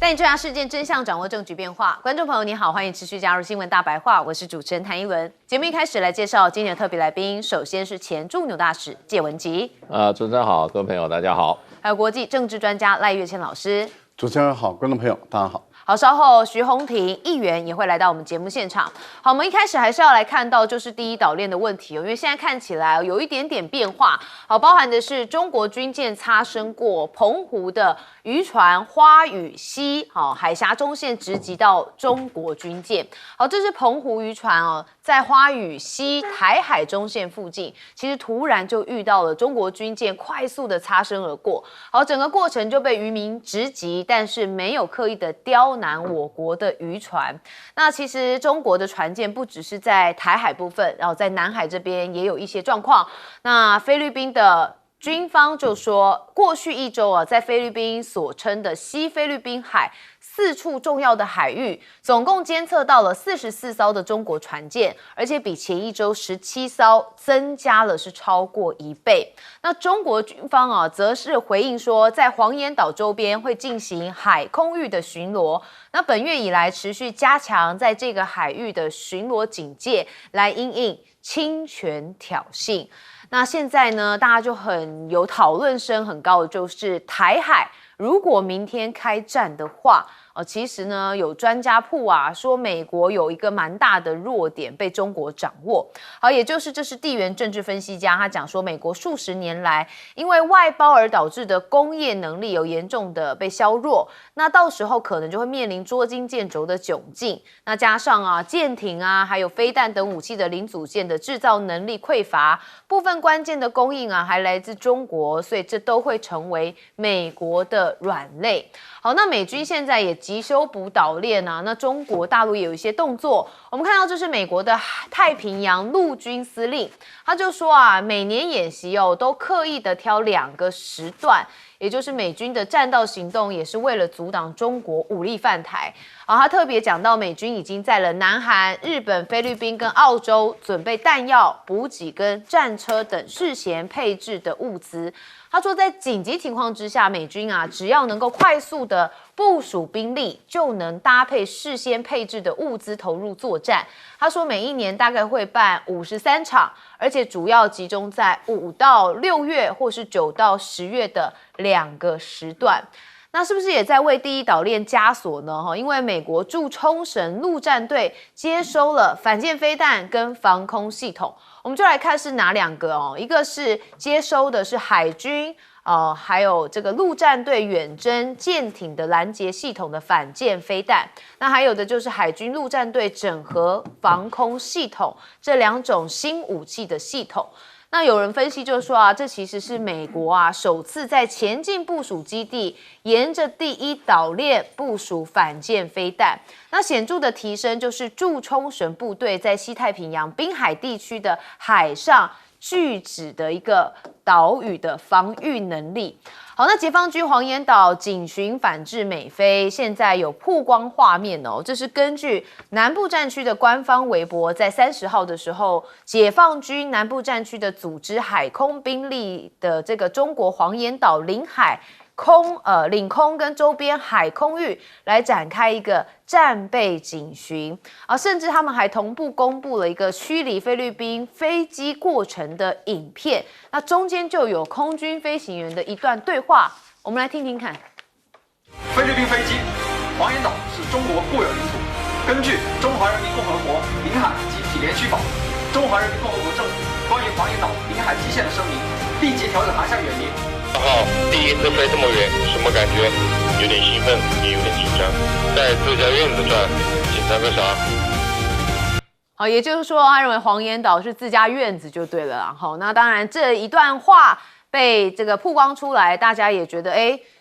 带你追查事件真相，掌握证据变化。观众朋友你好，欢迎持续加入新闻大白话，我是主持人谭一文。节目一开始来介绍今天的特别来宾，首先是前驻纽大使谢文吉。主持人好，各位朋友大家好。还有国际政治专家赖岳谦老师。主持人好，观众朋友大家好。好，稍后徐宏庭议员也会来到我们节目现场。好，我们一开始还是要来看到就是第一岛链的问题哦，因为现在看起来有一点点变化。好，包含的是中国军舰擦身过澎湖的渔船花语溪，好，海峡中线直击到中国军舰。好，这是澎湖渔船哦，在花语溪台海中线附近，其实突然就遇到了中国军舰快速的擦身而过。好，整个过程就被渔民直击，但是没有刻意的刁难我国的渔船。那其实中国的船舰不只是在台海部分，然后在南海这边也有一些状况。那菲律宾的军方就说，过去一周啊，在菲律宾所称的西菲律宾海4处重要的海域，总共监测到了44艘的中国船舰，而且比前一周17艘增加了是超过1倍。那中国军方啊，则是回应说，在黄岩岛周边会进行海空域的巡逻。那本月以来持续加强在这个海域的巡逻警戒，来因应侵权挑衅。那现在呢，大家就很有讨论声很高的就是台海，如果明天开战的话，其实呢，有专家铺啊说，美国有一个蛮大的弱点被中国掌握。好，也就是这是地缘政治分析家他讲说，美国数十年来因为外包而导致的工业能力有严重的被削弱，那到时候可能就会面临捉襟见肘的窘境。那加上啊舰艇啊还有飞弹等武器的零组件的制造能力匮乏，部分关键的供应啊还来自中国，所以这都会成为美国的软肋。好，那美军现在也急修补岛链啊，那中国大陆也有一些动作。我们看到这是美国的太平洋陆军司令，他就说啊，每年演习哦都刻意的挑2个时段，也就是美军的战斗行动也是为了阻挡中国武力犯台。他特别讲到美军已经在了南韩、日本、菲律宾跟澳洲准备弹药、补给跟战车等事前配置的物资。他说，在紧急情况之下，美军啊，只要能够快速的部署兵力，就能搭配事先配置的物资投入作战。他说，每一年大概会办53场，而且主要集中在5到6月或是9到10月的2个时段。那是不是也在为第一岛链枷锁呢？因为美国驻冲绳陆战队接收了反舰飞弹跟防空系统，我们就来看是哪2个哦。一个是接收的是海军还有这个陆战队远征舰艇的拦截系统的反舰飞弹，那还有的就是海军陆战队整合防空系统这2种新武器的系统。那有人分析就说啊，这其实是美国啊首次在前进部署基地沿着第一岛链部署反舰飞弹。那显著的提升就是驻冲绳部队在西太平洋滨海地区的海上拒止的一个岛屿的防御能力。好，那解放军黄岩岛警巡反制美菲，现在有曝光画面哦。这是根据南部战区的官方微博，在30号的时候，解放军南部战区的组织海空兵力的这个中国黄岩岛领空跟周边海空域来展开一个战备警巡啊，甚至他们还同步公布了一个驱离菲律宾飞机过程的影片，那中间就有空军飞行员的一段对话，我们来听听看。菲律宾飞机，黄岩岛是中国固有领土，根据《中华人民共和国领海及体联区法》，中华人民共和国政府关于黄岩岛领海基线的声明，立即调整航向远离。第一次飞这么远，什么感觉？有点兴奋，也有点紧张。在自家院子转，紧张个啥？好，也就是说，他认为黄岩岛是自家院子就对了啦。好，那当然这一段话被这个曝光出来，大家也觉得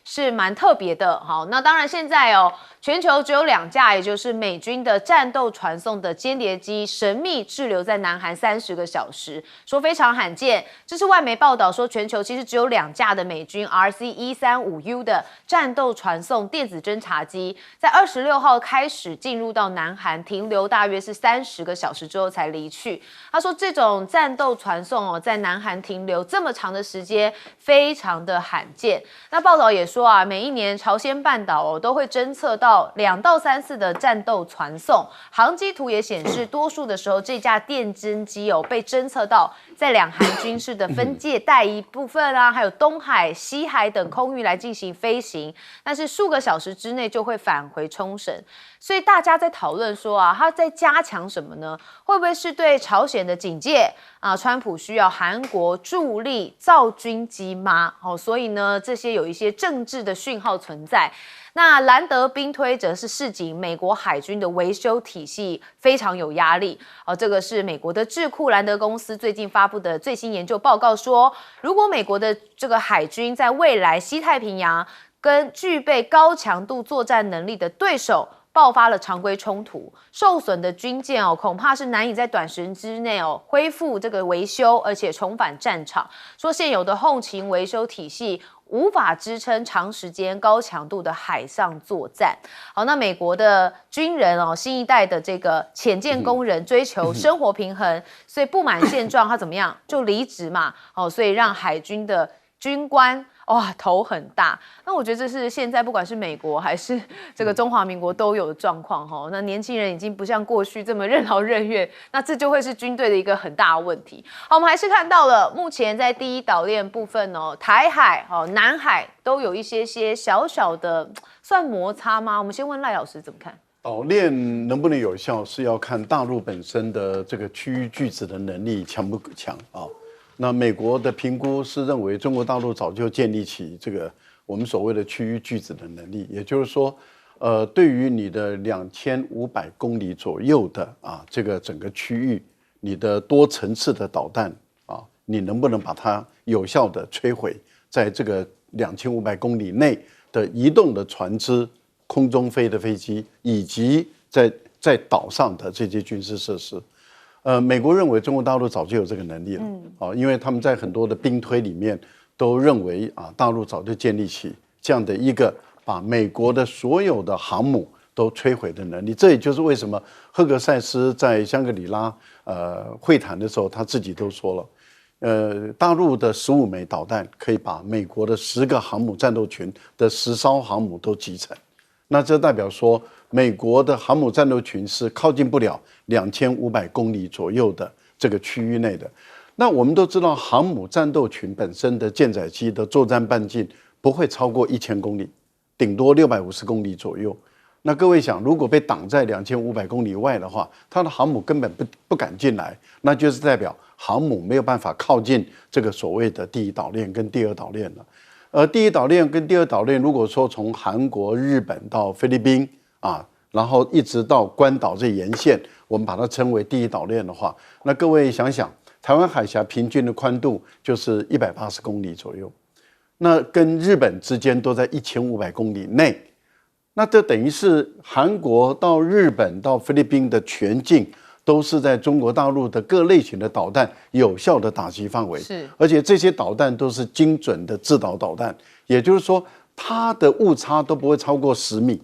是蛮特别的。好，那当然现在全球只有2架，也就是美军的战斗传送的歼谍机神秘滞留在南韩30个小时，说非常罕见。这是外媒报道说，全球其实只有2架的美军 RC-135U 的战斗传送电子侦察机，在26号开始进入到南韩，停留大约是30个小时之后才离去。他说，这种战斗传送在南韩停留这么长的时间，非常的罕见。那报道也说，说啊，每一年朝鲜半岛都会侦测到2到3次的战斗传送，航机图也显示，多数的时候这架电侦机被侦测到在两韩军事的分界带一部分啊，还有东海、西海等空域来进行飞行，但是数个小时之内就会返回冲绳。所以大家在讨论说啊，他在加强什么呢？会不会是对朝鲜的警戒啊？川普需要韩国助力造军机吗？所以呢，这些有一些政治的讯号存在。那兰德兵推则是示警，美国海军的维修体系非常有压力。这个是美国的智库兰德公司最近发布的最新研究报告说，如果美国的这个海军在未来西太平洋跟具备高强度作战能力的对手爆发了常规冲突，受损的军舰恐怕是难以在短时间之内恢复这个维修，而且重返战场。说现有的后勤维修体系无法支撑长时间高强度的海上作战。好，那美国的军人新一代的这个潜舰工人追求生活平衡，所以不满现状，他怎么样就离职嘛。所以让海军的军官头很大。那我觉得这是现在不管是美国还是这个中华民国都有的状况那年轻人已经不像过去这么任劳任怨，那这就会是军队的一个很大的问题。好，我们还是看到了目前在第一岛链部分台海南海都有一些小小的算摩擦吗？我们先问赖老师怎么看？岛链能不能有效，是要看大陆本身的这个区域拒止的能力强不强啊。那美国的评估是认为中国大陆早就建立起这个我们所谓的区域拒止的能力，也就是说，对于你的2500公里左右的这个整个区域，你的多层次的导弹你能不能把它有效的摧毁在这个2500公里内的移动的船只、空中飞的飞机，以及在岛上的这些军事设施。美国认为中国大陆早就有这个能力了，因为他们在很多的兵推里面都认为大陆早就建立起这样的一个把美国的所有的航母都摧毁的能力。这也就是为什么赫格塞斯在香格里拉会谈的时候，他自己都说了，大陆的15枚导弹可以把美国的10个航母战斗群的10艘航母都击沉。那这代表说，美国的航母战斗群是靠近不了2500公里左右的这个区域内的。那我们都知道，航母战斗群本身的舰载机的作战半径不会超过1000公里，顶多650公里左右。那各位想，如果被挡在2500公里外的话，它的航母根本不敢进来，那就是代表航母没有办法靠近这个所谓的第一岛链跟第二岛链了。第一岛链跟第二岛链，如果说从韩国、日本到菲律宾然后一直到关岛这沿线，我们把它称为第一岛链的话，那各位想想，台湾海峡平均的宽度就是180公里左右，那跟日本之间都在1500公里内，那这等于是韩国到日本到菲律宾的全境都是在中国大陆的各类型的导弹有效的打击范围，是，而且这些导弹都是精准的制导导弹，也就是说，它的误差都不会超过10米，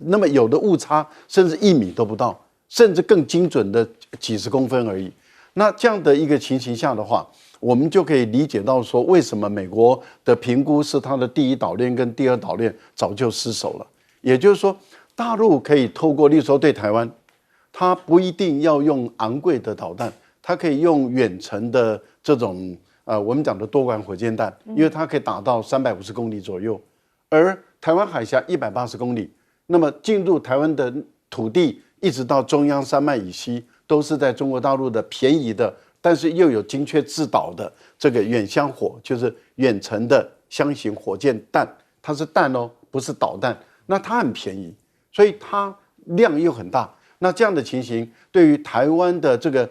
那么有的误差甚至1米都不到，甚至更精准的几十公分而已。那这样的一个情形下的话，我们就可以理解到说，为什么美国的评估是它的第一岛链跟第二岛链早就失守了。也就是说，大陆可以透过，例如说对台湾，它不一定要用昂贵的导弹，它可以用远程的这种我们讲的多管火箭弹，因为它可以打到350公里左右，而台湾海峡180公里，那么进入台湾的土地一直到中央山脉以西，都是在中国大陆的便宜的，但是又有精确制导的这个远箱火，就是远程的箱型火箭弹，它是弹不是导弹，那它很便宜，所以它量又很大。那这样的情形，对于台湾的这个，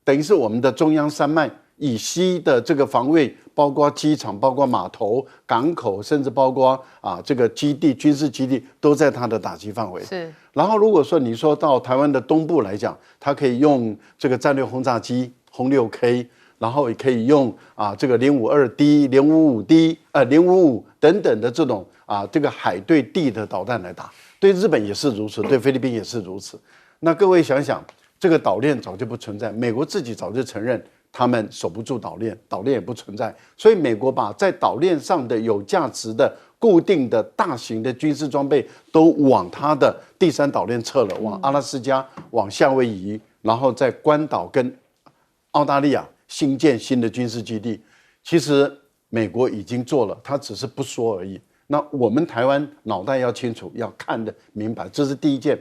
等于是我们的中央山脉以西的这个防卫，包括机场、包括码头、港口，甚至包括这个基地、军事基地，都在它的打击范围。是。然后如果说你说到台湾的东部来讲，它可以用这个战略轰炸机轰6K， 然后也可以用这个052D、055D、055等等的这种这个海对地的导弹来打。对日本也是如此，对菲律宾也是如此。那各位想想，这个岛链早就不存在，美国自己早就承认他们守不住岛链，岛链也不存在，所以美国把在岛链上的有价值的固定的大型的军事装备都往它的第3岛链撤了，往阿拉斯加、往夏威夷，然后在关岛跟澳大利亚新建新的军事基地。其实美国已经做了，他只是不说而已。那我们台湾脑袋要清楚，要看得明白，这是第一件。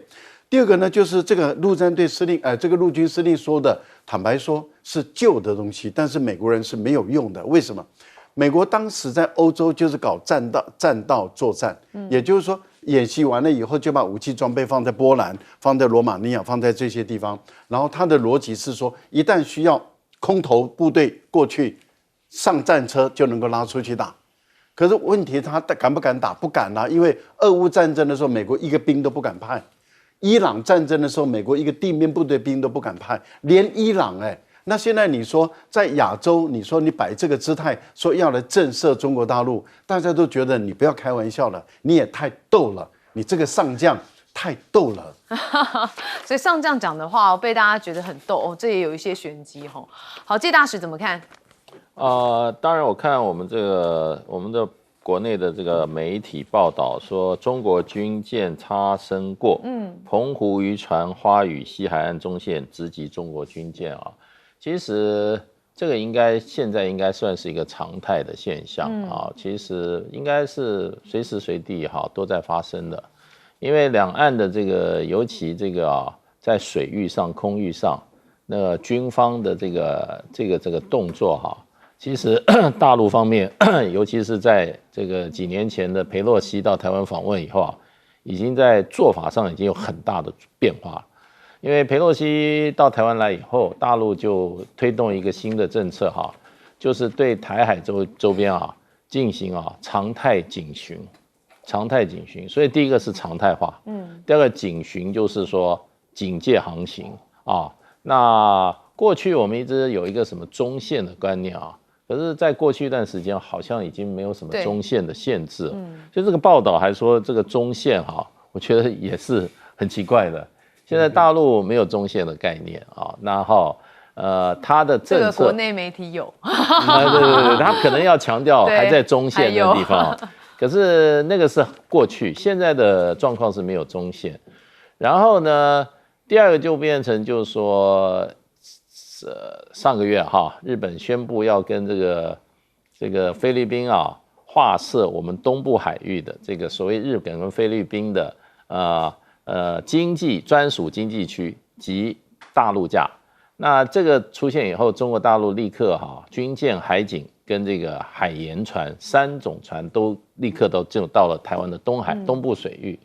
第二个呢，就是这个陆战队司令，这个陆军司令说的，坦白说是旧的东西，但是美国人是没有用的。为什么？美国当时在欧洲就是搞战道作战，也就是说演习完了以后就把武器装备放在波兰、放在罗马尼亚、放在这些地方，然后他的逻辑是说，一旦需要空投部队过去，上战车就能够拉出去打。可是问题他敢不敢打？不敢啊，因为俄乌战争的时候，美国一个兵都不敢派。伊朗战争的时候，美国一个地面部队兵都不敢派，连伊朗那现在你说在亚洲，你说你摆这个姿态，说要来震慑中国大陆，大家都觉得你不要开玩笑了，你也太逗了，你这个上将太逗了。所以上将讲的话被大家觉得很逗哦，这也有一些玄机哦。好，介大使怎么看？当然我看我们的国内的这个媒体报道说，中国军舰擦身过，澎湖渔船花语西海岸中线直击中国军舰啊。其实这个现在应该算是一个常态的现象啊。其实应该是随时随地都在发生的，因为两岸的这个，尤其这个在水域上、空域上，那个军方的这个动作其实大陆方面，尤其是在这个几年前的裴洛西到台湾访问以后已经在做法上已经有很大的变化。因为裴洛西到台湾来以后，大陆就推动一个新的政策就是对台海周边进行常态警巡。所以第一个是常态化，第二个警巡就是说警戒航行那过去我们一直有一个什么中线的观念可是在过去一段时间好像已经没有什么中线的限制，所以这个报道还说这个中线我觉得也是很奇怪的。现在大陆没有中线的概念然后他的政策，这个国内媒体有，对，他可能要强调还在中线的地方，可是那个是过去，现在的状况是没有中线。然后呢，第二个就变成就是说，上个月日本宣布要跟这个菲律宾划设我们东部海域的这个所谓日本跟菲律宾的专属经济区及大陆架。那这个出现以后，中国大陆立刻军舰、海警跟这个海盐船3种船都立刻都进入到了台湾的东海、东部水域。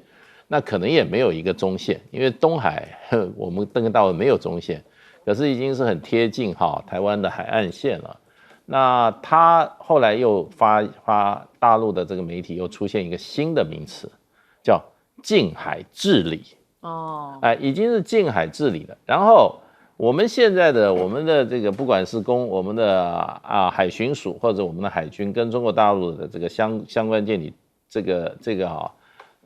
那可能也没有一个中线，因为东海我们跟大陆没有中线，可是已经是很贴近台湾的海岸线了。那他后来又发大陆的这个媒体又出现一个新的名词，叫近海治理。已经是近海治理了。然后我们现在的这个不管是我们的海巡署或者我们的海军跟中国大陆的这个相关舰艇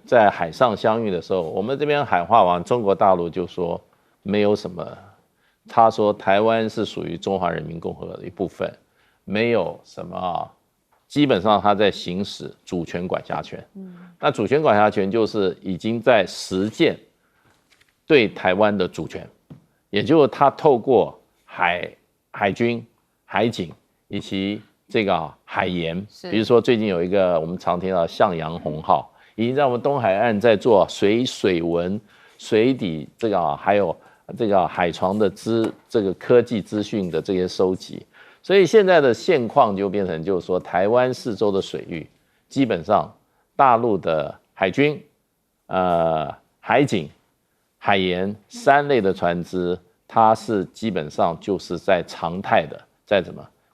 在海上相遇的时候，我们这边喊话完，中国大陆就说没有什么，他说台湾是属于中华人民共和国的一部分，没有什么基本上他在行使主权管辖权。那主权管辖权就是已经在实践对台湾的主权，也就是他透过海军、海警以及这个海盐，比如说最近有一个我们常听到向阳红号，已经在我们东海岸在做水文、水底还有这个海床的这个科技资讯的这些收集。所以现在的现况就变成就是说，台湾四周的水域基本上大陆的海军、海警、海盐3类的船只，它是基本上就是在常态的，在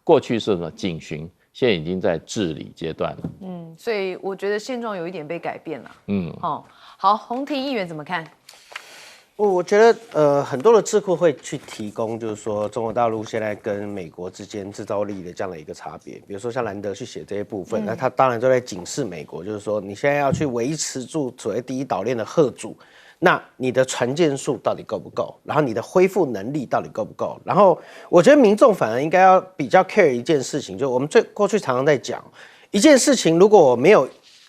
过去是什么警巡，现在已经在治理阶段了。所以我觉得现状有一点被改变了。好，洪庭议员怎么看？我觉得很多的智库会去提供，就是说中国大陆现在跟美国之间制造力的这样的一个差别。比如说像兰德去写这些部分，那他当然就在警示美国，就是说你现在要去维持住所谓第一岛链的嚇阻，那你的传件数到底够不够？然后你的恢复能力到底够不够？然后我觉得民众反而应该要比较 care 一件事情，就我们过去常常在讲一件事情，如果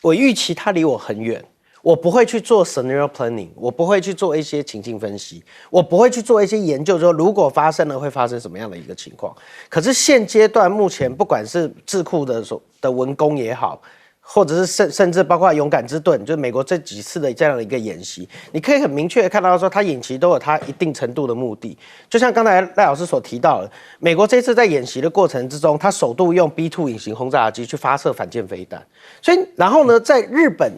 我预期它离我很远，我不会去做 scenario planning， 我不会去做一些情境分析，我不会去做一些研究，说如果发生了会发生什么样的一个情况。可是现阶段目前不管是智库的文攻也好，或者是甚至包括勇敢之盾，就是美国这几次的这样的一个演习，你可以很明确的看到说，它演习都有它一定程度的目的。就像刚才赖老师所提到的，美国这次在演习的过程之中，它首度用 B2 隐形轰炸机去发射反舰飞弹。所以，然后呢，在日本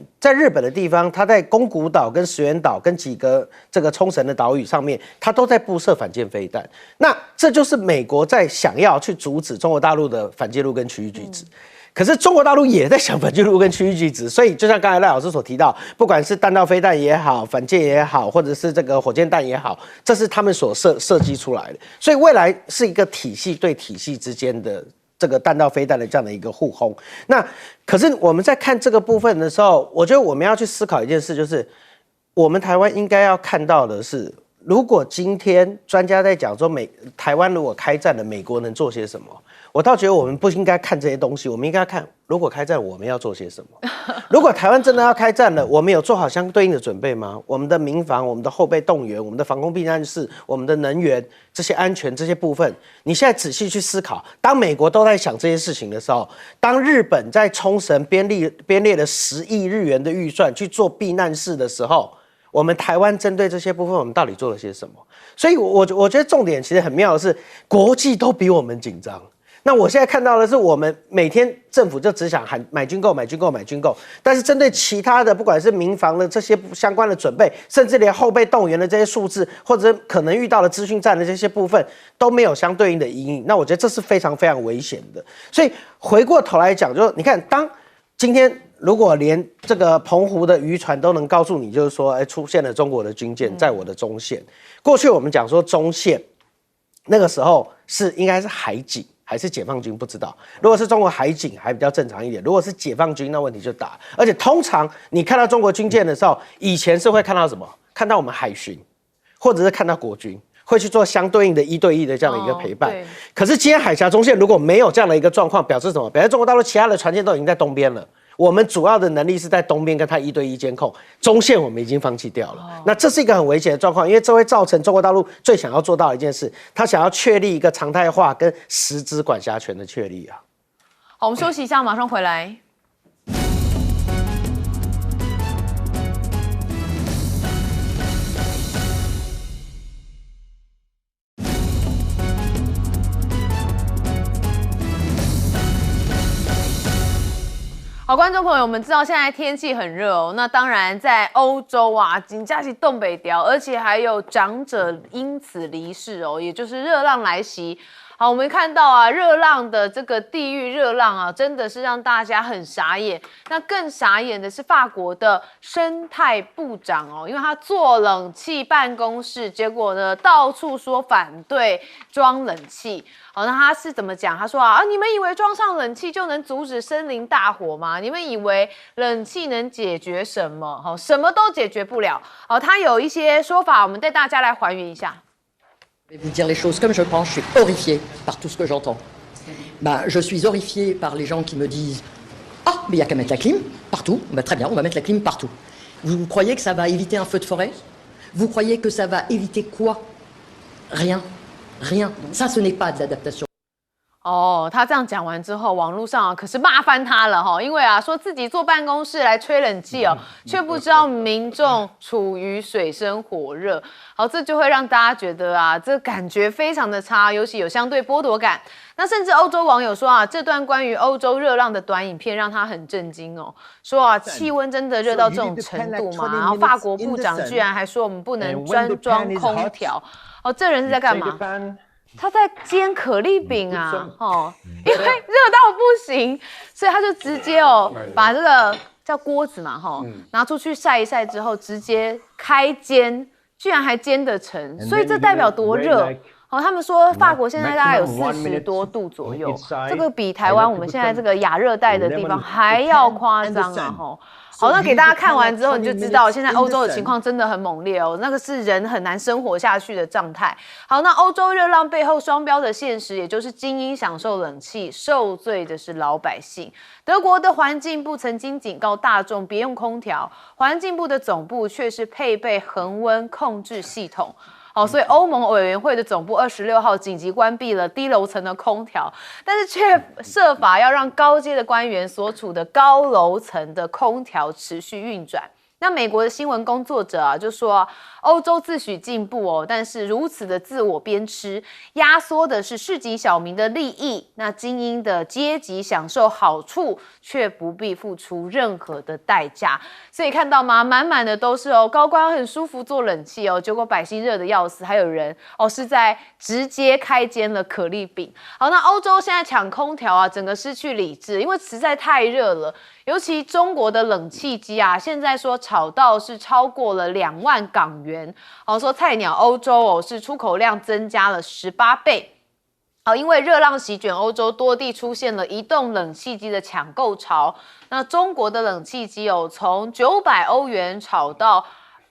的地方，它在宫古岛、跟石垣岛、跟几个这个冲绳的岛屿上面，它都在布设反舰飞弹。那这就是美国在想要去阻止中国大陆的反介入跟区域拒止。可是中国大陆也在想反介入跟区域拒止，所以就像刚才赖老师所提到，不管是弹道飞弹也好，反舰也好，或者是这个火箭弹也好，这是他们所设计出来的。所以未来是一个体系对体系之间的这个弹道飞弹的这样的一个互轰。那可是我们在看这个部分的时候，我觉得我们要去思考一件事，就是我们台湾应该要看到的是，如果今天专家在讲说台湾如果开战了，美国能做些什么？我倒觉得我们不应该看这些东西，我们应该看如果开战我们要做些什么。如果台湾真的要开战了，我们有做好相对应的准备吗？我们的民防、我们的后备动员、我们的防空避难室、我们的能源这些安全这些部分，你现在仔细去思考，当美国都在想这些事情的时候，当日本在冲绳编列了10亿日元的预算去做避难室的时候，我们台湾针对这些部分，我们到底做了些什么？所以我觉得重点其实很妙的是，国际都比我们紧张。那我现在看到的是，我们每天政府就只想喊买军购，买军购，买军购，但是针对其他的，不管是民防的这些相关的准备，甚至连后备动员的这些数字，或者可能遇到的资讯战的这些部分，都没有相对应的因应。那我觉得这是非常非常危险的。所以回过头来讲，就是你看，当今天如果连这个澎湖的渔船都能告诉你，就是说，出现了中国的军舰在我的中线。过去我们讲说中线，那个时候应该是海警还是解放军不知道。如果是中国海警还比较正常一点，如果是解放军，那问题就大。而且通常你看到中国军舰的时候，以前是会看到什么？看到我们海巡，或者是看到国军。会去做相对应的1对1的这样的一个陪伴。可是今天海峡中线如果没有这样的一个状况，表示什么？表示中国大陆其他的船舰都已经在东边了。我们主要的能力是在东边跟它1对1监控，中线我们已经放弃掉了。那这是一个很危险的状况，因为这会造成中国大陆最想要做到的一件事，他想要确立一个常态化跟实质管辖权的确立啊。好，我们休息一下，马上回来。好，观众朋友，我们知道现在天气很热哦。那当然，在欧洲啊，真的是东北调，而且还有长者因此离世哦，也就是热浪来袭。好，我们看到啊，热浪的这个地狱热浪啊，真的是让大家很傻眼。那更傻眼的是法国的生态部长哦，因为他坐冷气办公室，结果呢到处说反对装冷气。好，那他是怎么讲？他说啊，你们以为装上冷气就能阻止森林大火吗？你们以为冷气能解决什么？好，什么都解决不了。好，他有一些说法，我们带大家来还原一下。Je vais vous dire les choses comme je pense, je suis horrifiée par tout ce que j'entends. Je suis horrifiée par les gens qui me disent « Ah, mais il n'y a qu'à mettre la clim partout. » Très bien, on va mettre la clim partout. Vous croyez que ça va éviter un feu de forêt? Vous croyez que ça va éviter quoi? Rien. Rien. Ça, ce n'est pas de l'adaptation. 哦，他这样讲完之后，网络上啊可是骂翻他了哈，因为啊说自己坐办公室来吹冷气哦，却不知道民众处于水深火热。好，这就会让大家觉得啊，这感觉非常的差，尤其有相对剥夺感。那甚至欧洲网友说啊，这段关于欧洲热浪的短影片让他很震惊哦，说啊气温真的热到这种程度吗？然后法国部长居然还说我们不能专装空调。哦，这人是在干嘛？他在煎可丽饼啊，因为热到不行，所以他就直接把这个叫锅子嘛，拿出去晒一晒之后，直接开煎，居然还煎得成，所以这代表多热好，他们说法国现在大概有40多度左右，这个比台湾我们现在这个亚热带的地方还要夸张啊！好，那给大家看完之后，你就知道现在欧洲的情况真的很猛烈哦，那个是人很难生活下去的状态。好，那欧洲热浪背后双标的现实，也就是精英享受冷气，受罪的是老百姓。德国的环境部曾经警告大众别用空调，环境部的总部却是配备恒温控制系统。好，所以欧盟委员会的总部26号紧急关闭了低楼层的空调，但是却设法要让高阶的官员所处的高楼层的空调持续运转。那美国的新闻工作者啊就说，欧洲自诩进步哦，但是如此的自我鞭笞，压缩的是市井小民的利益，那精英的阶级享受好处，却不必付出任何的代价。所以看到吗？满满的都是哦，高官很舒服做冷气哦，结果百姓热得要死，还有人哦是在直接开煎了可丽饼。好，那欧洲现在抢空调啊，整个失去理智，因为实在太热了。尤其中国的冷气机啊，现在说炒到是超过了2万港元，说菜鸟欧洲是出口量增加了18倍。因为热浪席卷欧洲多地，出现了移动冷气机的抢购潮。那中国的冷气机从900欧元炒到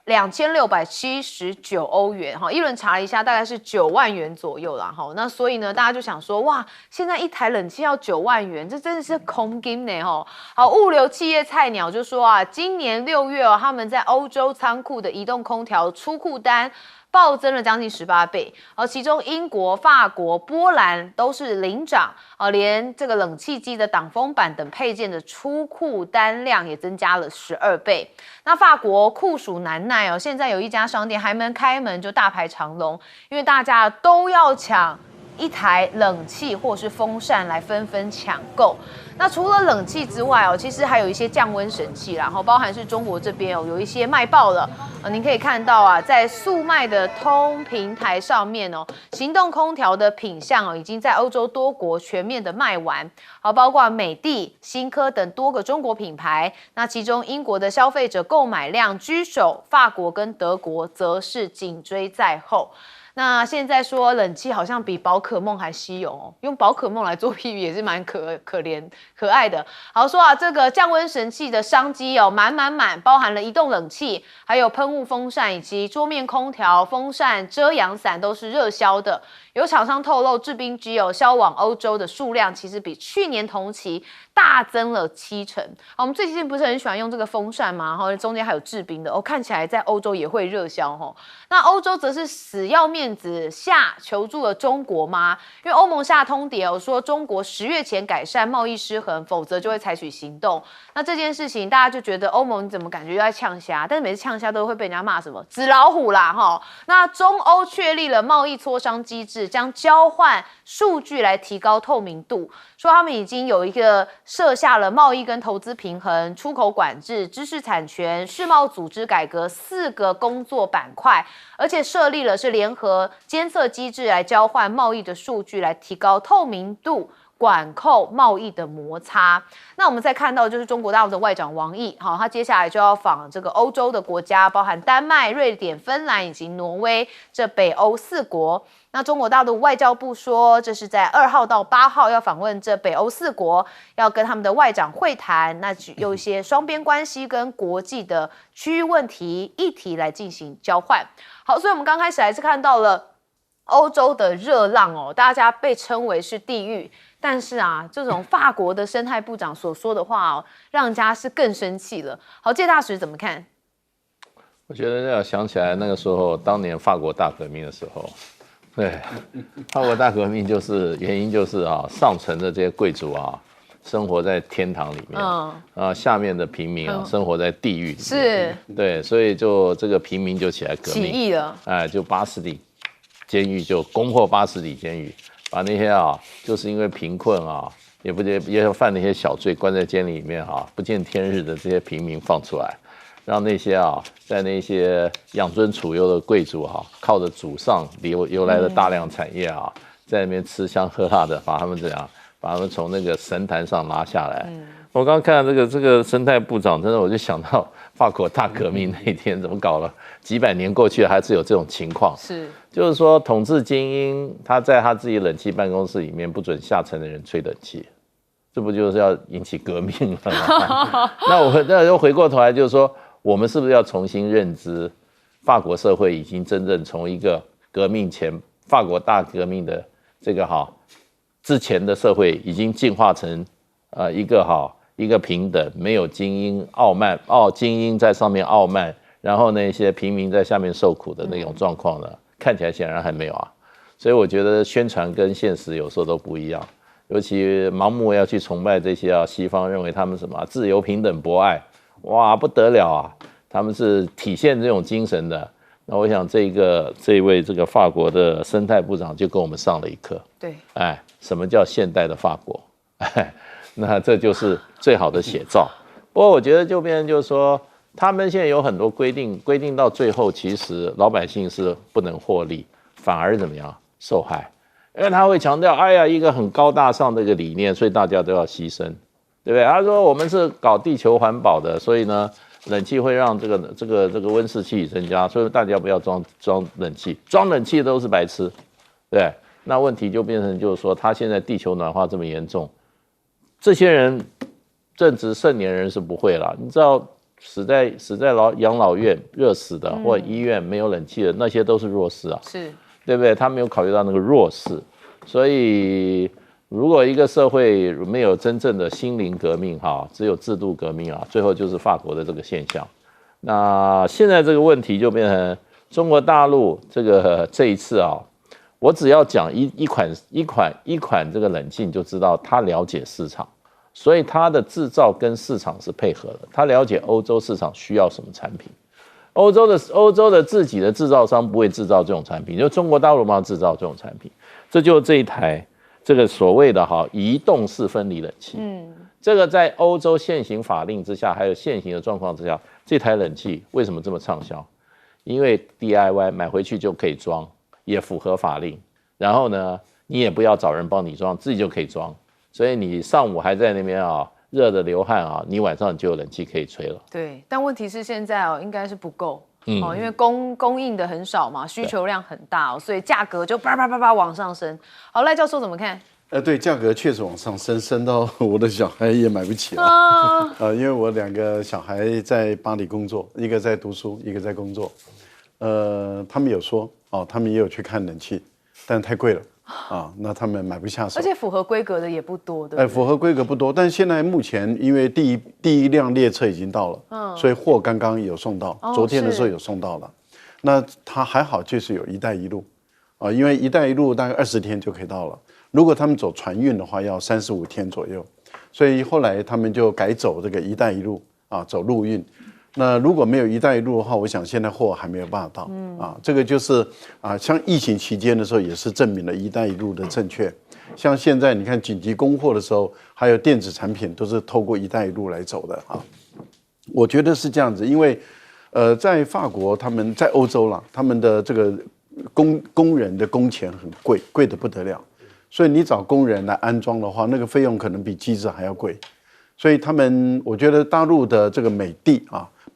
2679欧元，一轮查了一下，大概是9万元左右啦。那所以呢，大家就想说，哇，现在一台冷气要9万元，这真的是空金呢。好，物流企业菜鸟就说啊，今年6月他们在欧洲仓库的移动空调出库单暴增了将近18倍，其中英国、法国、波兰都是领涨，连这个冷气机的挡风板等配件的出库单量也增加了12倍。那法国酷暑难耐现在有一家商店还没开门就大排长龙，因为大家都要抢一台冷气或是风扇来纷纷抢购。那除了冷气之外其实还有一些降温神器啦，包含是中国这边有一些卖爆了。您可以看到啊，在速卖的通平台上面行动空调的品项已经在欧洲多国全面的卖完。包括美的、新科等多个中国品牌。那其中英国的消费者购买量居首，法国跟德国则是紧追在后。那现在说冷气好像比宝可梦还稀有用宝可梦来做譬喻也是蛮可爱的。好说啊，这个降温神器的商机满，包含了移动冷气，还有喷雾风扇以及桌面空调、风扇、遮阳伞都是热销的。有厂商透露，制冰机销往欧洲的数量其实比去年同期大增了70%。我们最近不是很喜欢用这个风扇吗？中间还有制冰的看起来在欧洲也会热销那欧洲则是死要面子下求助了中国吗？因为欧盟下通牒说中国10月前改善贸易失衡，否则就会采取行动。那这件事情大家就觉得欧盟怎么感觉又在呛虾？但是每次呛虾都会被人家骂什么纸老虎啦那中欧确立了贸易磋商机制，将交换数据来提高透明度，说他们已经有一个设下了贸易跟投资平衡、出口管制、知识产权、世贸组织改革4个工作板块，而且设立了是联合监测机制来交换贸易的数据，来提高透明度，管控贸易的摩擦。那我们再看到就是中国大陆的外长王毅，他接下来就要访这个欧洲的国家，包含丹麦、瑞典、芬兰以及挪威这北欧4国。那中国大陆外交部说，这是在2号到8号要访问这北欧4国，要跟他们的外长会谈，那有一些双边关系跟国际的区域问题议题来进行交换。好，所以我们刚开始还是看到了欧洲的热浪大家被称为是地狱。但是啊，这种法国的生态部长所说的话让人家是更生气了。好，介大使怎么看？我觉得要想起来那个时候，当年法国大革命的时候，对，法国大革命原因就是上层的这些贵族生活在天堂里面，下面的平民生活在地狱里面。是，对，所以就这个平民就起来革命，起义了，就巴士底监狱就攻破巴士底监狱，把那些就是因为贫困也犯那些小罪关在监里面不见天日的这些平民放出来。让那些在那些养尊处优的贵族靠着祖上由来的大量产业在那边吃香喝辣的，把他们从那个神坛上拿下来，我刚刚看到这个生态部长，真的我就想到法国大革命那一天怎么搞了，几百年过去了还是有这种情况。是，就是说统治精英他在他自己冷气办公室里面不准下层的人吹冷气，这不就是要引起革命了吗？那又回过头来就是说，我们是不是要重新认知，法国社会已经真正从一个革命前法国大革命的这个之前的社会已经进化成一个平等，没有精英傲慢，精英在上面傲慢，然后那些平民在下面受苦的那种状况呢，看起来显然还没有啊。所以我觉得宣传跟现实有时候都不一样，尤其盲目要去崇拜这些西方认为他们什么自由平等博爱，哇不得了啊，他们是体现这种精神的。那我想这一位这个法国的生态部长就跟我们上了一课，对，什么叫现代的法国？那这就是最好的写照。不过我觉得就变成就是说，他们现在有很多规定到最后，其实老百姓是不能获利，反而怎么样受害？因为他会强调，哎呀，一个很高大上的一个理念，所以大家都要牺牲，对不对？他说我们是搞地球环保的，所以呢，冷气会让这个温室气体增加，所以大家不要装冷气，装冷气都是白痴，对。那问题就变成就是说，他现在地球暖化这么严重，这些人正值盛年人是不会啦。你知道死在养老院热死的，或者医院没有冷气的，那些都是弱势啊，是，对不对？他没有考虑到那个弱势，所以如果一个社会没有真正的心灵革命只有制度革命最后就是法国的这个现象。那现在这个问题就变成中国大陆这一次我只要讲一款这个冷气，你就知道他了解市场，所以他的制造跟市场是配合的。他了解欧洲市场需要什么产品，欧洲的自己的制造商不会制造这种产品，就中国大陆帮他制造这种产品。这就是这一台这个所谓的移动式分离冷气。这个在欧洲现行法令之下，还有现行的状况之下，这台冷气为什么这么畅销？因为 DIY 买回去就可以装。也符合法令，然后呢，你也不要找人帮你装，自己就可以装。所以你上午还在那边热的流汗你晚上就有冷气可以吹了。对，但问题是现在应该是不够，因为供应的很少嘛，需求量很大所以价格就叭往上升。好，赖教授怎么看？对，价格确实往上升到我的小孩也买不起了。因为我2个小孩在巴黎工作，一个在读书，一个在工作。他们有说他们也有去看冷气，但太贵了那他们买不下手。而且符合规格的也不多，对不对？符合规格不多，但现在目前因为第一辆列车已经到了，所以货刚刚有送到，昨天的时候有送到了。那它还好，就是有一带一路因为一带一路大概20天就可以到了。如果他们走船运的话，要35天左右，所以后来他们就改走这个一带一路走陆运。那如果没有一带一路的话，我想现在货还没有办法到这个就是像疫情期间的时候也是证明了一带一路的正确。像现在你看紧急供货的时候，还有电子产品都是透过一带一路来走的我觉得是这样子，因为在法国他们在欧洲他们的这个工人的工钱很贵，贵得不得了，所以你找工人来安装的话，那个费用可能比机子还要贵。所以我觉得大陆的这个美的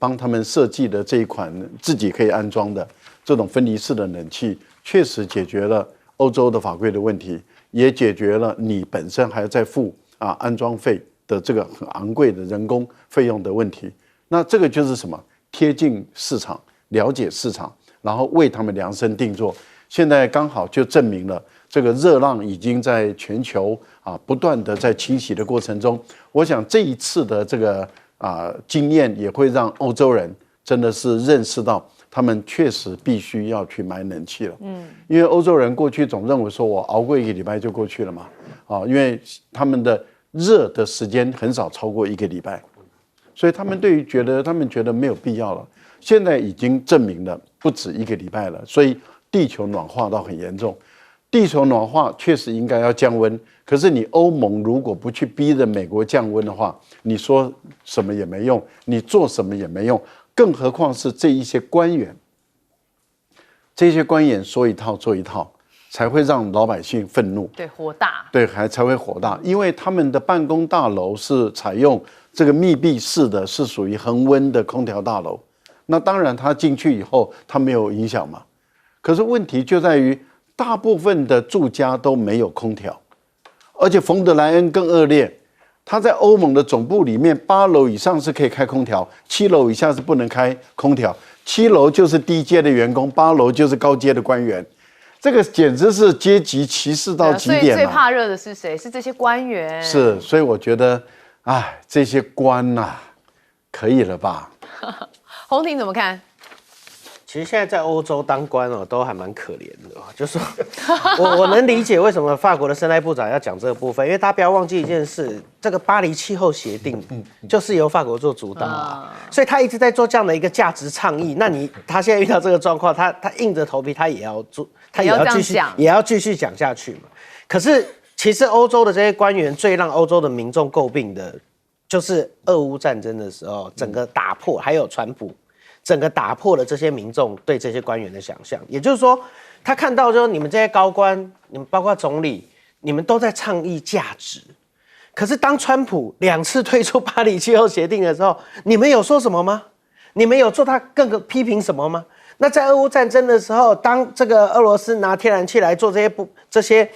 帮他们设计的这一款自己可以安装的这种分离式的冷气，确实解决了欧洲的法规的问题，也解决了你本身还要再付安装费的这个很昂贵的人工费用的问题。那这个就是什么？贴近市场，了解市场，然后为他们量身定做。现在刚好就证明了这个热浪已经在全球不断的在侵袭的过程中，我想这一次的这个经验也会让欧洲人真的是认识到，他们确实必须要去买冷气了。因为欧洲人过去总认为说我熬过1个礼拜就过去了嘛，因为他们的热的时间很少超过1个礼拜，所以他们觉得没有必要了。现在已经证明了不止1个礼拜了，所以地球暖化到很严重。地球暖化确实应该要降温，可是你欧盟如果不去逼着美国降温的话，你说什么也没用，你做什么也没用，更何况是这一些官员说一套做一套才会让老百姓愤怒，对，火大，对，才会火大，因为他们的办公大楼是采用这个密闭式的，是属于恒温的空调大楼。那当然，他进去以后，他没有影响嘛。可是问题就在于，大部分的住家都没有空调，而且冯德莱恩更恶劣，他在欧盟的总部里面，8楼以上是可以开空调，7楼以下是不能开空调。7楼就是低阶的员工，8楼就是高阶的官员。这个简直是阶级歧视到极点了。最怕热的是谁？是这些官员。是，所以我觉得，哎，这些官呐，可以了吧？洪庭怎么看？其实现在在欧洲当官哦，都还蛮可怜的。就是我能理解为什么法国的生态部长要讲这个部分，因为大家不要忘记一件事，这个巴黎气候协定就是由法国做主导啊，所以他一直在做这样的一个价值倡议。那他现在遇到这个状况，他硬着头皮他也要做，他也要继续讲下去嘛。可是其实欧洲的这些官员最让欧洲的民众诟病的，就是俄乌战争的时候，整个打破，还有川普。整个打破了这些民众对这些官员的想象，也就是说，他看到就是你们这些高官，你们包括总理，你们都在倡议价值，可是当川普2次退出巴黎气候协定的时候，你们有说什么吗？你们有做他更批评什么吗？那在俄乌战争的时候，当这个俄罗斯拿天然气来做这些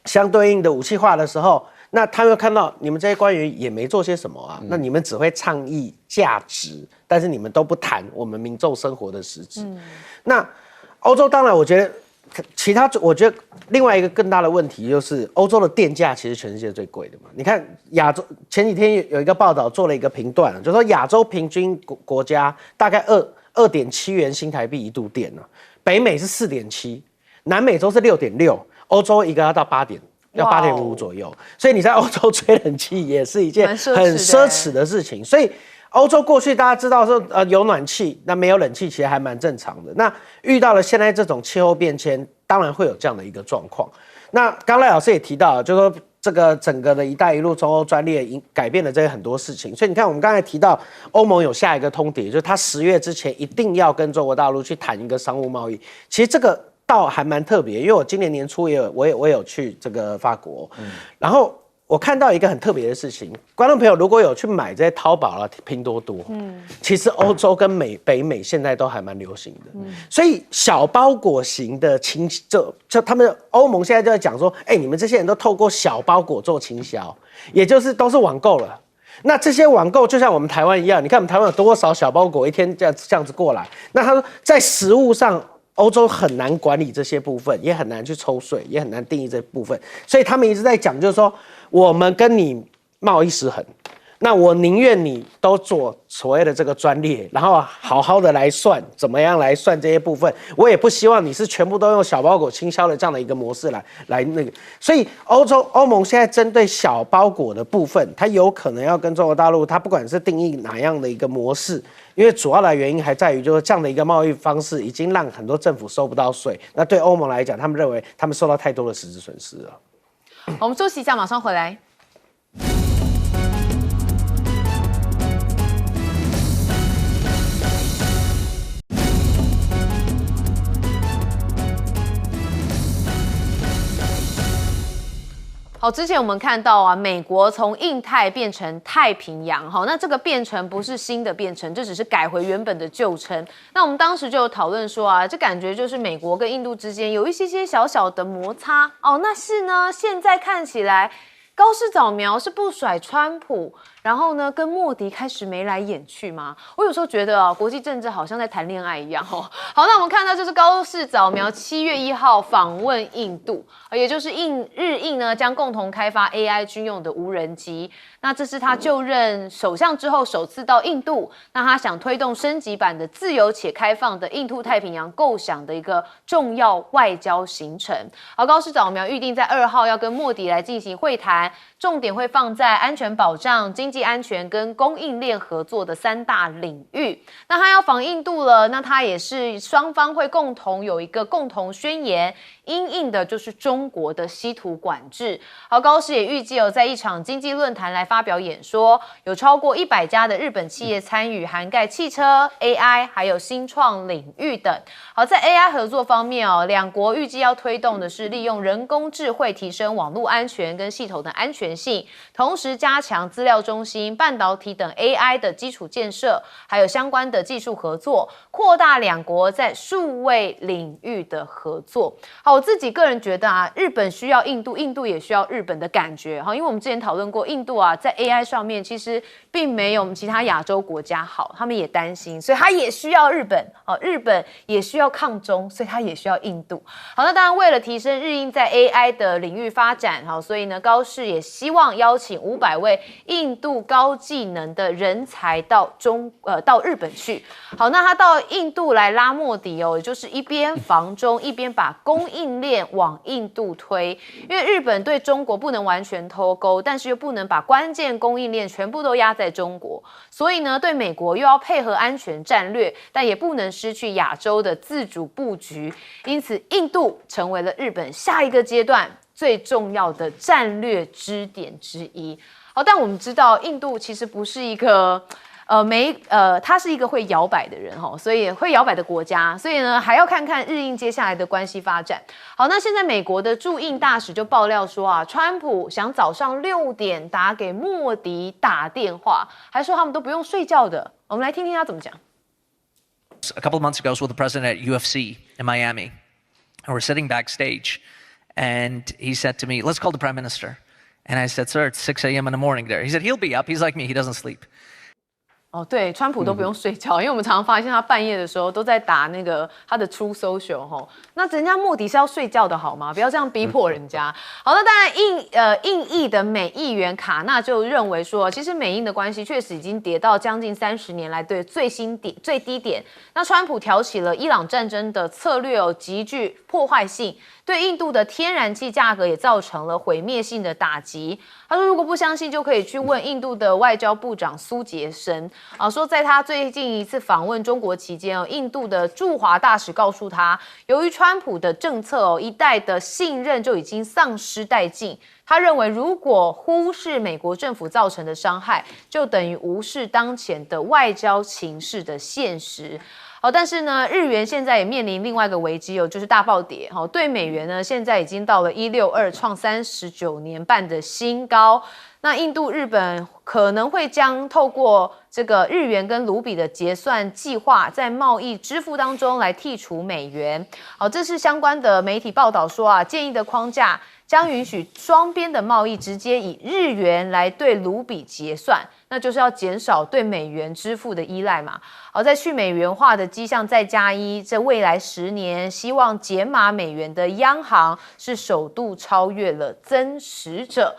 相对应的武器化的时候，那他们看到你们这些官员也没做些什么啊，那你们只会倡议价值，但是你们都不谈我们民众生活的实质。那欧洲当然，我觉得我觉得另外一个更大的问题就是欧洲的电价其实全世界最贵的嘛。你看亚洲前几天有一个报道做了一个评断，就说亚洲平均国家大概2.7元新台币1度电呢，北美是4.7，南美洲是6.6，欧洲一个要到要8.5左右，所以你在欧洲吹冷气也是一件很奢侈的事情。所以欧洲过去大家知道说，有暖气，那没有冷气其实还蛮正常的。那遇到了现在这种气候变迁，当然会有这样的一个状况。那刚赖老师也提到，就是说这个整个的一带一路中欧专列改变了这些很多事情。所以你看，我们刚才提到欧盟有下一个通牒，就是他10月之前一定要跟中国大陆去谈一个商务贸易。其实这个倒还蛮特别，因为我今年年初我也有去这个法国，然后我看到一个很特别的事情，观众朋友如果有去买这些淘宝啦、拼多多，其实欧洲跟北美现在都还蛮流行的，所以小包裹型的就他们欧盟现在就在讲说，你们这些人都透过小包裹做倾销，也就是都是网购了。那这些网购就像我们台湾一样，你看我们台湾有多少小包裹一天这样子过来，那他说在实务上。欧洲很难管理这些部分，也很难去抽税，也很难定义这部分，所以他们一直在讲，就是说我们跟你贸易失衡，那我宁愿你都做所谓的这个专列，然后好好的来算怎么样来算这些部分，我也不希望你是全部都用小包裹倾销的这样的一个模式来那个，所以欧盟现在针对小包裹的部分，它有可能要跟中国大陆，它不管是定义哪样的一个模式。因为主要的原因还在于，就是这样的一个贸易方式，已经让很多政府收不到税。那对欧盟来讲，他们认为他们受到太多的实质损失了。我们休息一下，马上回来。好，之前我们看到啊，美国从印太变成太平洋，好，那这个变成不是新的变成，这只是改回原本的旧称。那我们当时就有讨论说啊，这感觉就是美国跟印度之间有一些小小的摩擦哦。那是呢，现在看起来高市早苗是不甩川普，然后呢跟莫迪开始眉来眼去吗？我有时候觉得啊，国际政治好像在谈恋爱一样哦。好，那我们看到就是高市早苗7月1号访问印度，也就是日印呢将共同开发 AI 军用的无人机。那这是他就任首相之后首次到印度，那他想推动升级版的自由且开放的印度太平洋构想的一个重要外交行程。好，高市早苗预定在2号要跟莫迪来进行会谈，重点会放在安全保障、经济安全跟供应链合作的3大领域。那他要访印度了，那他也是双方会共同有一个共同宣言，因应的就是中国的稀土管制。好，高市也预计在一场经济论坛来发表演说，有超过100家的日本企业参与，涵盖汽车、AI 还有新创领域等。好，在 AI 合作方面两国预计要推动的是利用人工智慧提升网络安全跟系统的安全性，同时加强资料中心、半导体等 AI 的基础建设，还有相关的技术合作，扩大两国在数位领域的合作。好，我自己个人觉得日本需要印度，印度也需要日本的感觉。因为我们之前讨论过，印度在 AI 上面其实并没有我们其他亚洲国家好，他们也担心，所以他也需要日本。日本也需要抗中，所以他也需要印度。好，那当然为了提升日印在 AI 的领域发展，所以呢高市也希望邀请500位印度高技能的人才到日本去。好，那他到印度来拉莫迪也就是一边防中，一边把供应链往印度推。因为日本对中国不能完全脱钩，但是又不能把关键供应链全部都压在中国，所以呢对美国又要配合安全战略，但也不能失去亚洲的自主布局。因此印度成为了日本下一个阶段最重要的战略支点之一。好，但我们知道印度其实不是一个他是一个会摇摆的人所以会摇摆的国家，所以呢还要看看日印接下来的关系发展。好，那现在美国的驻印大使就爆料说川普想早上6点打给莫迪打电话，还说他们都不用睡觉的。我们来听听他怎么讲。A couple of months ago, I was with the president at UFC in Miami, and we're sitting backstage, and he said to me, "Let's call the prime minister." And I said, "Sir, it's 6 a.m. in the morning there." He said, "He'll be up. He's like me. He doesn't sleep." 对，川普都不用睡觉，因为我们常常发现他半夜的时候都在打那个他的 True Social 那人家莫迪是要睡觉的好吗？不要这样逼迫人家。好，那当然印裔的美议员卡纳就认为说，其实美印的关系确实已经跌到将近30年来的最低点。那川普挑起了伊朗战争的策略极具破坏性，对印度的天然气价格也造成了毁灭性的打击。他说，如果不相信，就可以去问印度的外交部长苏杰生说在他最近一次访问中国期间印度的驻华大使告诉他，由于川普的政策一代的信任就已经丧失殆尽。他认为，如果忽视美国政府造成的伤害，就等于无视当前的外交情势的现实。但是呢，日元现在也面临另外一个危机就是大暴跌。对美元呢，现在已经到了162，创39年半的新高。那印度、日本可能会将透过这个日元跟卢比的结算计划，在贸易支付当中来剔除美元。好，这是相关的媒体报道说建议的框架将允许双边的贸易直接以日元来对卢比结算，那就是要减少对美元支付的依赖嘛。好，在去美元化的迹象再加一，这未来10年希望减码美元的央行是首度超越了增持者。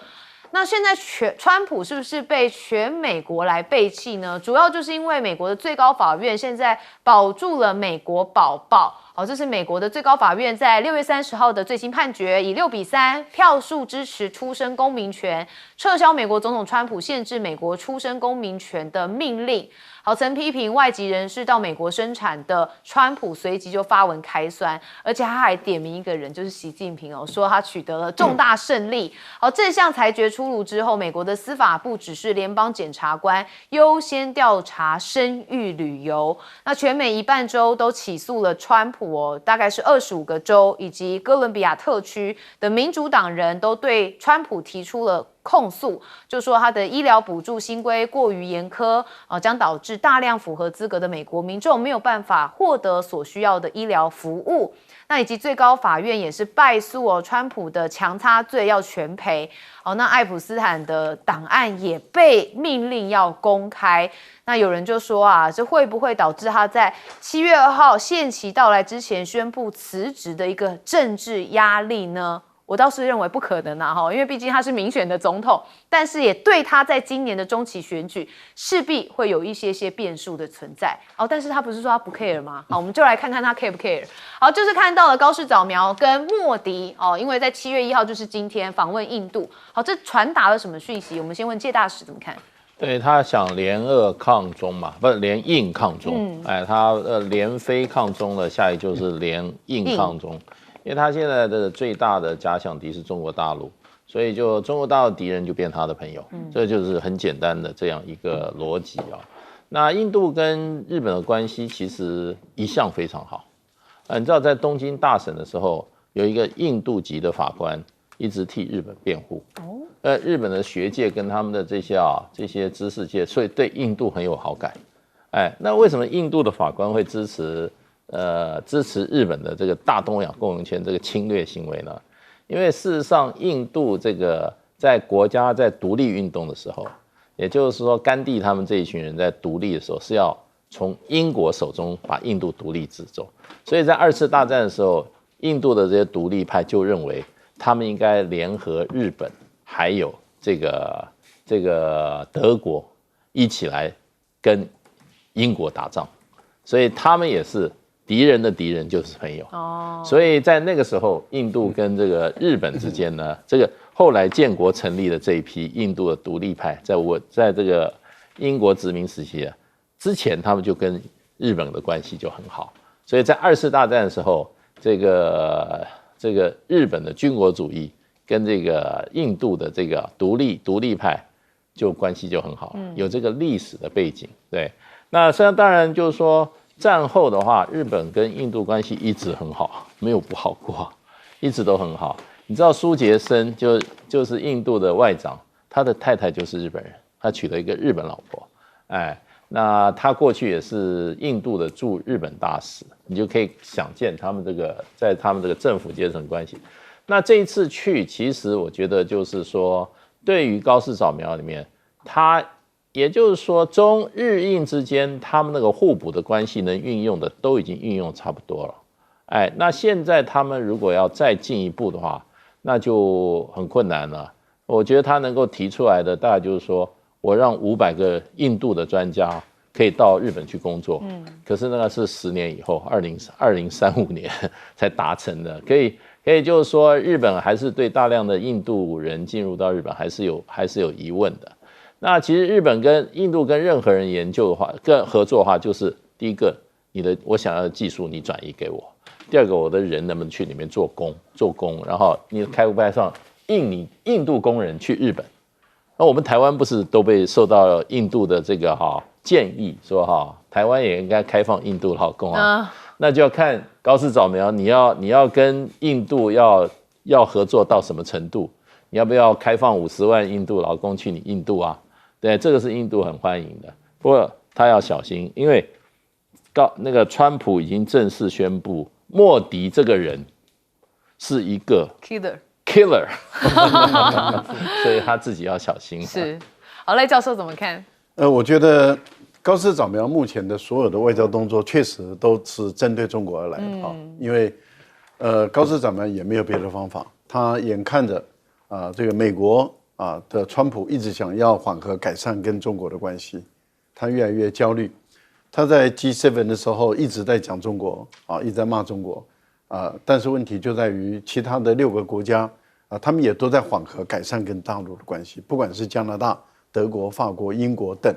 那现在川普是不是被全美国来背弃呢？主要就是因为美国的最高法院现在保住了美国宝宝。好，这是美国的最高法院在6月30号的最新判决，以6-3票数支持出生公民权，撤销美国总统川普限制美国出生公民权的命令。好，曾批评外籍人士到美国生产的川普随即就发文开酸，而且他还点名一个人，就是习近平说他取得了重大胜利。好，这项裁决出炉之后，美国的司法部指示联邦检察官优先调查生育旅游。那全美1半州都起诉了川普大概是25个州以及哥伦比亚特区的民主党人都对川普提出了控诉，就说他的医疗补助新规过于严苛，将导致大量符合资格的美国民众没有办法获得所需要的医疗服务。那以及最高法院也是败诉川普的强擦罪要全赔。那爱普斯坦的档案也被命令要公开。那有人就说这会不会导致他在7月2号限期到来之前宣布辞职的一个政治压力呢？我倒是认为不可能因为毕竟他是民选的总统，但是也对他在今年的中期选举势必会有一些变数的存在。但是他不是说他不 care 吗？好，我们就来看看他 care 不 care。好，就是看到了高市早苗跟莫迪因为在7月1号就是今天访问印度。好，这传达了什么讯息？我们先问介大使怎么看？对，他想联俄抗中嘛，不是联印抗中。他联非抗中了，下一就是联印抗中。因为他现在的最大的假想敌是中国大陆，所以就中国大陆敌人就变他的朋友，这就是很简单的这样一个逻辑啊。那印度跟日本的关系其实一向非常好，你知道在东京大审的时候，有一个印度籍的法官一直替日本辩护，日本的学界跟他们的这些知识界，所以对印度很有好感。那为什么印度的法官会支持日本的这个大东亚共荣圈这个侵略行为呢？因为事实上，印度这个在国家在独立运动的时候，也就是说甘地他们这一群人在独立的时候，是要从英国手中把印度独立制走。所以在2次大战的时候，印度的这些独立派就认为他们应该联合日本还有这个德国一起来跟英国打仗，所以他们也是敌人的敌人就是朋友。所以在那个时候，印度跟这个日本之间呢，这个后来建国成立的这一批印度的独立派，在这个英国殖民时期之前，他们就跟日本的关系就很好。所以在2次大战的时候，这个日本的军国主义跟这个印度的这个独立派就关系就很好，有这个历史的背景。对，那实际上当然就是说，战后的话，日本跟印度关系一直很好，没有不好过，一直都很好。你知道苏杰生就是印度的外长，他的太太就是日本人，他娶了一个日本老婆，那他过去也是印度的驻日本大使，你就可以想见他们在他们这个政府阶层关系。那这一次去，其实我觉得就是说，对于高市早苗里面，他也就是说中日印之间他们那个互补的关系能运用的都已经运用差不多了。那现在他们如果要再进一步的话，那就很困难了。我觉得他能够提出来的大概就是说，我让500个印度的专家可以到日本去工作，可是那个是10年以后，2035年才达成的。可以就是说，日本还是对大量的印度人进入到日本还是有疑问的。那其实日本跟印度跟任何人研究的话，跟合作的话，就是第一个，我想要的技术你转移给我；第二个，我的人能不能去里面做工，然后你开户派上印度工人去日本。那我们台湾不是都被受到印度的这个建议说台湾也应该开放印度劳工那就要看高市早苗你要跟印度要合作到什么程度，你要不要开放50万印度劳工去你印度啊？对，这个是印度很欢迎的，不过他要小心，因为那个川普已经正式宣布，莫迪这个人是一个 killer， 所以他自己要小心。是，好，赖教授怎么看？我觉得高市早苗目前的所有的外交动作，确实都是针对中国而来的因为高市早苗也没有别的方法，他眼看着这个美国的川普一直想要缓和改善跟中国的关系，他越来越焦虑。他在 G7 的时候一直在讲中国一直在骂中国但是问题就在于其他的6个国家他们也都在缓和改善跟大陆的关系，不管是加拿大、德国、法国、英国等，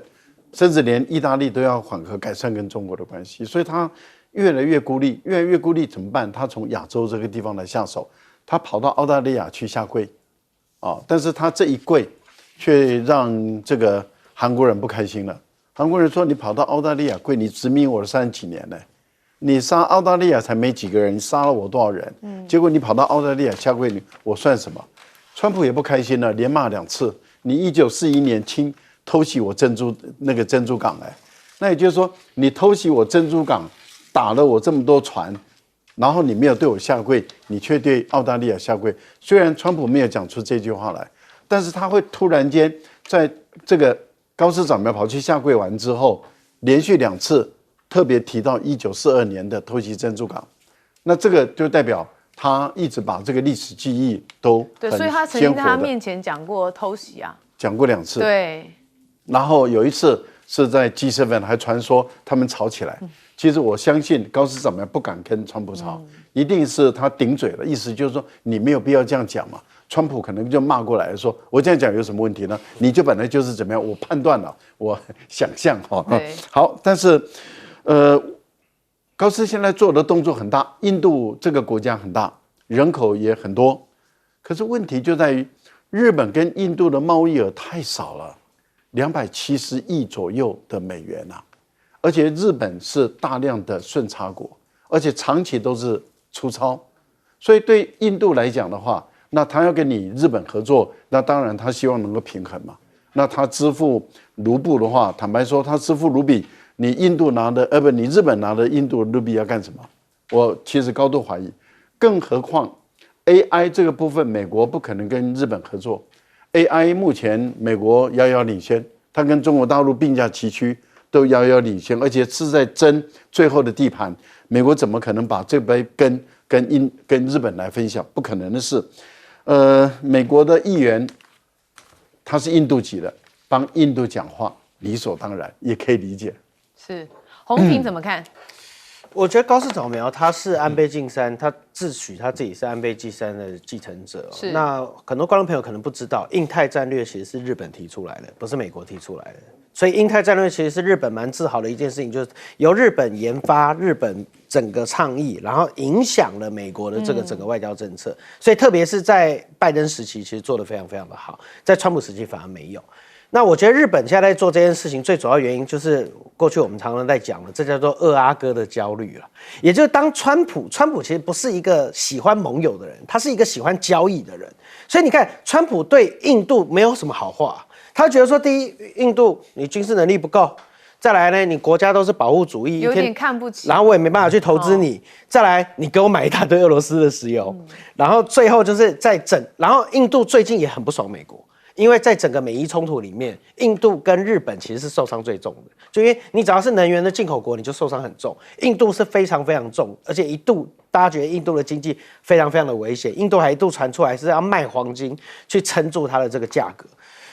甚至连意大利都要缓和改善跟中国的关系，所以他越来越孤立，怎么办？他从亚洲这个地方来下手，他跑到澳大利亚去下跪但是他这一跪却让这个韩国人不开心了。韩国人说：“你跑到澳大利亚跪，你殖民我30几年了，你杀澳大利亚才没几个人，你杀了我多少人？结果你跑到澳大利亚下跪，我算什么？”川普也不开心了，连骂2次。你1941年偷袭我珍珠港那也就是说，你偷袭我珍珠港，打了我这么多船，然后你没有对我下跪，你却对澳大利亚下跪。虽然川普没有讲出这句话来，但是他会突然间在这个高市早苗跑去下跪完之后，连续2次特别提到1942年的偷袭珍珠港，那这个就代表他一直把这个历史记忆都对，所以他曾经在他面前讲过偷袭讲过2次。对，然后有一次是在 G7 还传说他们吵起来。其实我相信高市早苗不敢跟川普吵，一定是他顶嘴了，意思就是说你没有必要这样讲嘛。川普可能就骂过来说：“我这样讲有什么问题呢？你就本来就是怎么样，我判断了，我想象好，但是高市现在做的动作很大，印度这个国家很大，人口也很多，可是问题就在于日本跟印度的贸易额太少了，270亿左右的美元啊，而且日本是大量的顺差国，而且长期都是出超，所以对印度来讲的话，那他要跟你日本合作，那当然他希望能够平衡嘛。那他支付卢布的话，坦白说，他支付卢比，你印度拿的，你日本拿的印度卢比要干什么？我其实高度怀疑。更何况 AI 这个部分，美国不可能跟日本合作。AI 目前美国遥遥领先，它跟中国大陆并驾齐驱，都遥遥领先，而且是在争最后的地盘。美国怎么可能把这杯羹跟日本来分享？不可能的事。美国的议员他是印度籍的，帮印度讲话，理所当然，也可以理解。是洪庭怎么看？我觉得高市早苗他是安倍晋三，他自诩他自己是安倍晋三的继承者。是。那很多观众朋友可能不知道，印太战略其实是日本提出来的，不是美国提出来的。所以印太战略其实是日本蛮自豪的一件事情，就是由日本研发、日本整个倡议，然后影响了美国的这个整个外交政策。所以特别是在拜登时期，其实做得非常非常的好，在川普时期反而没有。那我觉得日本现在在做这件事情，最主要原因就是过去我们常常在讲的，这叫做二阿哥的焦虑了。也就是当川普其实不是一个喜欢盟友的人，他是一个喜欢交易的人。所以你看，川普对印度没有什么好话，他觉得说，第一，印度你军事能力不够，再来呢，你国家都是保护主义，有点看不起，然后我也没办法去投资你，再来你给我买一大堆俄罗斯的石油，然后最后就是然后印度最近也很不爽美国。因为在整个美伊冲突里面，印度跟日本其实是受伤最重的，就因为你只要是能源的进口国，你就受伤很重。印度是非常非常重，而且一度大家觉得印度的经济非常非常的危险，印度还一度传出来是要卖黄金去撑住它的这个价格。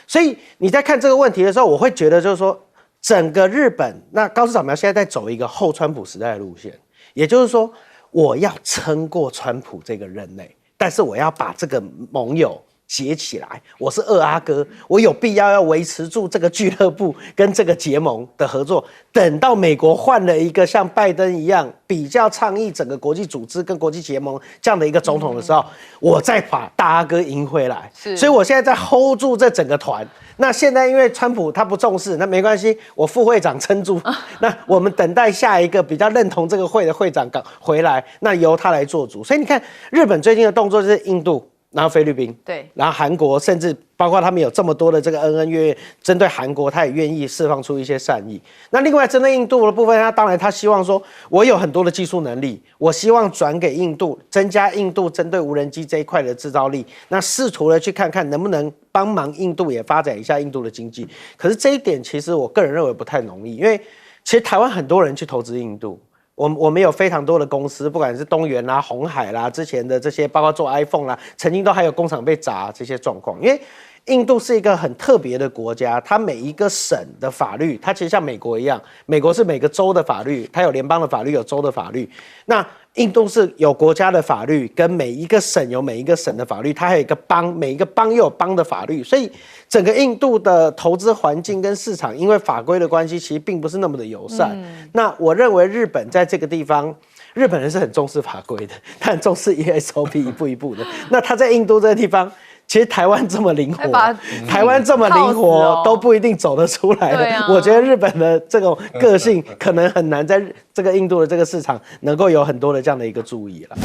所以你在看这个问题的时候，我会觉得就是说，整个日本，那高市早苗现在在走一个后川普时代的路线，也就是说，我要撑过川普这个任内，但是我要把这个盟友结起来，我是二阿哥，我有必要维持住这个俱乐部跟这个结盟的合作。等到美国换了一个像拜登一样比较倡议整个国际组织跟国际结盟这样的一个总统的时候，我再把大阿哥赢回来。所以我现在在 hold 住这整个团。那现在因为川普他不重视，那没关系，我副会长撑住。那我们等待下一个比较认同这个会的会长回来，那由他来做主。所以你看，日本最近的动作就是印度。然后菲律宾，对，然后韩国，甚至包括他们有这么多的这个恩恩怨怨，针对韩国，他也愿意释放出一些善意。那另外针对印度的部分，他希望说，我有很多的技术能力，我希望转给印度，增加印度针对无人机这一块的制造力，那试图的去看看能不能帮忙印度也发展一下印度的经济。可是这一点其实我个人认为不太容易，因为其实台湾很多人去投资印度。我们有非常多的公司，不管是东元啦、鸿海啦，之前的这些，包括做 iPhone 啦，曾经都还有工厂被砸这些状况。因为印度是一个很特别的国家，它每一个省的法律，它其实像美国一样，美国是每个州的法律，它有联邦的法律，有州的法律。那印度是有国家的法律，跟每一个省有每一个省的法律，它还有一个邦，每一个邦又有邦的法律，所以整个印度的投资环境跟市场，因为法规的关系，其实并不是那么的友善。那我认为日本在这个地方，日本人是很重视法规的，他很重视 ESOP 一步一步的。那他在印度这个地方。其实台湾这么灵活，台湾这么灵活都不一定走得出来的。我觉得日本的这种个性可能很难在这个印度的这个市场能够有很多的这样的一个注意了。